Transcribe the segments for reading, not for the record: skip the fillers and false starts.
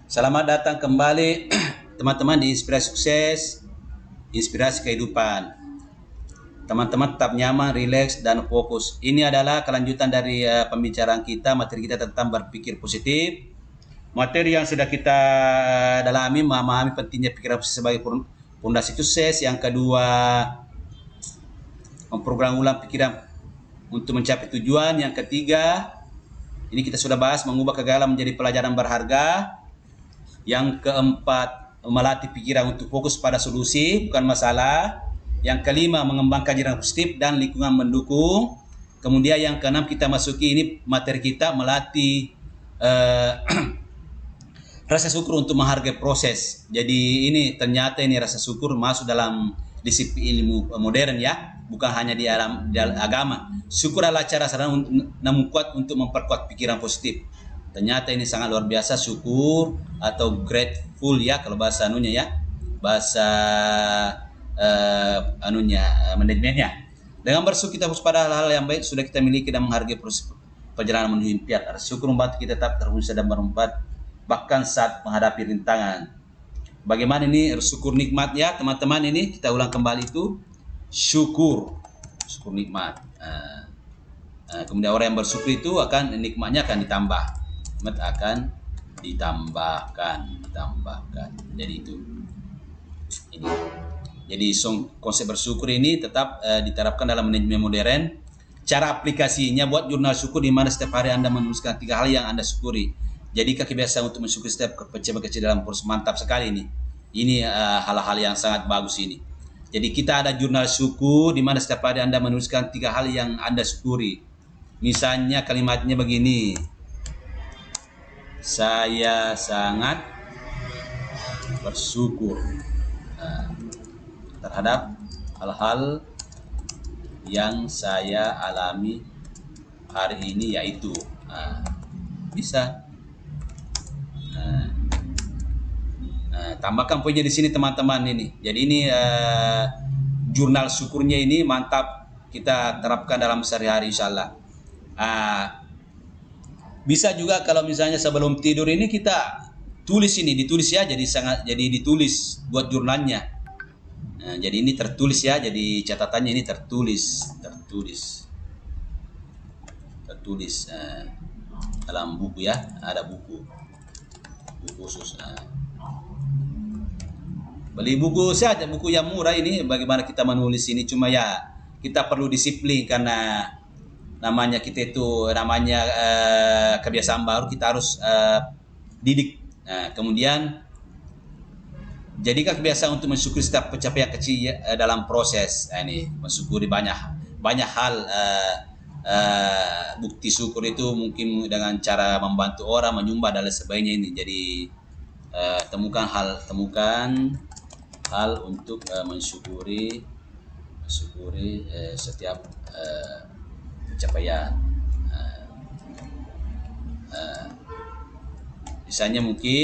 Selamat datang kembali teman-teman di Inspirasi Sukses, Inspirasi Kehidupan. Teman-teman tetap nyaman, rileks, dan fokus. Ini adalah kelanjutan dari pembicaraan kita, materi kita tentang berpikir positif. Materi yang sudah kita dalami, memahami pentingnya pikiran positif sebagai fondasi sukses. Yang kedua, memprogram ulang pikiran untuk mencapai tujuan. Yang ketiga, ini kita sudah bahas mengubah kegagalan menjadi pelajaran berharga. Yang keempat, melatih pikiran untuk fokus pada solusi, bukan masalah. Yang kelima, mengembangkan jiran positif dan lingkungan mendukung. Kemudian yang keenam, kita masuki ini materi kita melatih rasa syukur untuk menghargai proses. Jadi ini ternyata ini rasa syukur masuk dalam disiplin ilmu modern ya, bukan hanya di dalam agama. Syukur adalah cara namun kuat untuk memperkuat pikiran positif. Ternyata ini sangat luar biasa, syukur atau grateful ya kalau bahasa anunya ya, bahasa manajemennya. Dengan bersyukur kita fokus pada hal-hal yang baik sudah kita miliki dan menghargai proses perjalanan menuju impian. Syukur membantu kita tetap terus dan berempat bahkan saat menghadapi rintangan. Bagaimana ini syukur nikmat ya teman-teman, ini kita ulang kembali itu syukur nikmat. Kemudian orang yang bersyukur itu akan nikmatnya akan ditambah, nikmat akan ditambahkan. Jadi itu ini. Jadi konsep bersyukur ini tetap diterapkan dalam manajemen modern. Cara aplikasinya, buat jurnal syukur di mana setiap hari Anda menuliskan 3 hal yang Anda syukuri. Jadi kebiasaan untuk mensyukuri setiap pencapaian kecil dalam proses, mantap sekali ini. Ini hal-hal yang sangat bagus ini. Jadi kita ada jurnal syukur di mana setiap hari Anda menuliskan 3 hal yang Anda syukuri. Misalnya kalimatnya begini. Saya sangat bersyukur terhadap hal-hal yang saya alami hari ini, yaitu bisa tambahkan poinnya di sini teman-teman ini. Jadi ini jurnal syukurnya ini mantap kita terapkan dalam sehari-hari insyaallah. Bisa juga kalau misalnya sebelum tidur ini kita tulis ini, ditulis ya, jadi ditulis buat jurnalnya. Jadi ini tertulis ya, jadi catatannya ini tertulis dalam buku ya, ada buku khusus. Beli buku saja, buku yang murah ini, bagaimana kita menulis ini, cuma ya kita perlu disiplin karena namanya kita itu kebiasaan baru, kita harus didik. Kemudian jadikan kebiasaan untuk mensyukuri setiap pencapaian kecil dalam proses. Ini mensyukuri banyak hal. Bukti syukur itu mungkin dengan cara membantu orang, menyumbang dan lain sebagainya ini. Jadi temukan hal untuk mensyukuri setiap pencapaian.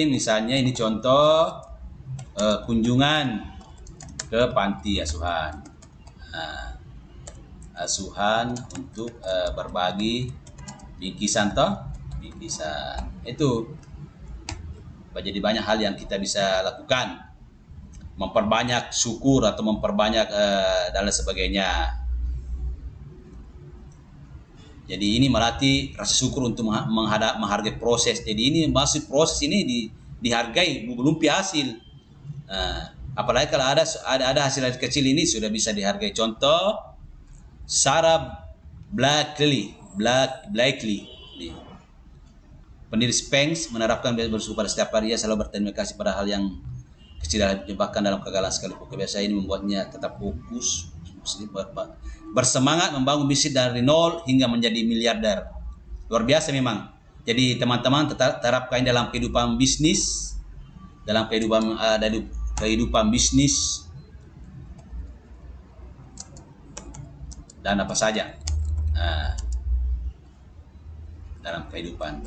Misalnya ini contoh kunjungan ke panti asuhan. Asuhan untuk berbagi bingkisan itu. Jadi banyak hal yang kita bisa lakukan, memperbanyak syukur atau memperbanyak dan lain sebagainya. Jadi ini melatih rasa syukur untuk menghargai proses. Jadi ini masih proses ini dihargai, belum hasil. Apalagi kalau ada hasil kecil ini sudah bisa dihargai. Contoh Sarah Blakely pendiri Spanx menerapkan bersyukur pada setiap hari. Ia selalu berterima kasih pada hal yang kecil dan bahkan dalam kegagalan sekalipun. Kebiasaan ini membuatnya tetap fokus, bersemangat membangun bisnis dari nol hingga menjadi miliarder. Luar biasa memang. Jadi teman-teman terapkan dalam kehidupan bisnis, dalam kehidupan bisnis dan apa saja dalam kehidupan.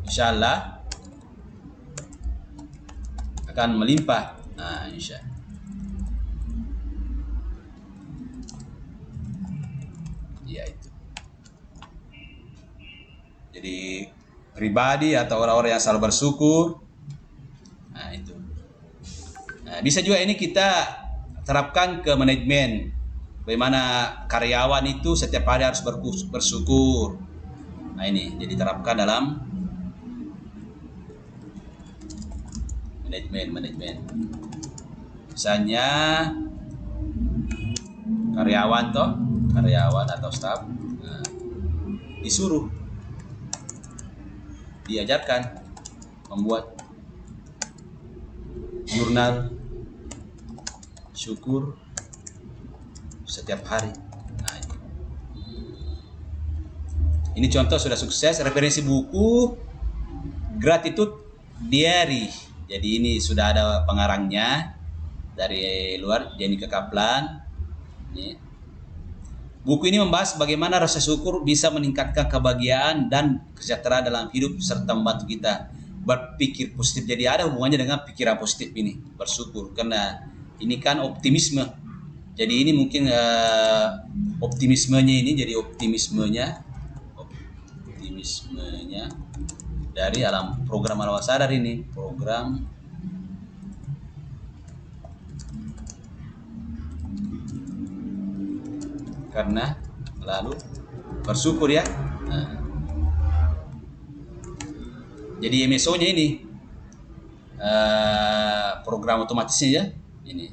Insyaallah akan melimpah. Insyaallah. Ya itu. Jadi pribadi atau orang-orang yang selalu bersyukur. Nah, itu. Nah, bisa juga ini kita terapkan ke manajemen. Bagaimana karyawan itu setiap hari harus bersyukur. Nah, ini jadi terapkan dalam manajemen. Misalnya karyawan atau staf, nah, disuruh, diajarkan membuat jurnal syukur setiap hari. Nah, ini contoh sudah sukses. Referensi buku Gratitude Diary. Jadi ini sudah ada pengarangnya dari luar, Jenica Kaplan. Ini. Buku ini membahas bagaimana rasa syukur bisa meningkatkan kebahagiaan dan kesejahteraan dalam hidup serta membantu kita berpikir positif. Jadi ada hubungannya dengan pikiran positif ini, bersyukur, karena ini kan optimisme. Jadi ini mungkin optimismenya dari alam program bawah sadar ini, program karena lalu bersyukur ya. Nah, jadi MSO-nya ini program otomatisnya ya ini.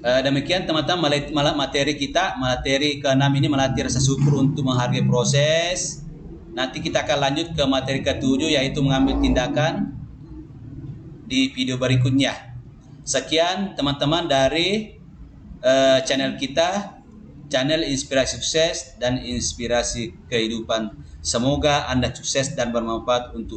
Demikian teman-teman materi kita, materi ke-6 ini melatih rasa syukur untuk menghargai proses. Nanti kita akan lanjut ke materi ke-7 yaitu mengambil tindakan di video berikutnya. Sekian teman-teman dari channel kita, channel Inspirasi Sukses dan Inspirasi Kehidupan. Semoga Anda sukses dan bermanfaat untuk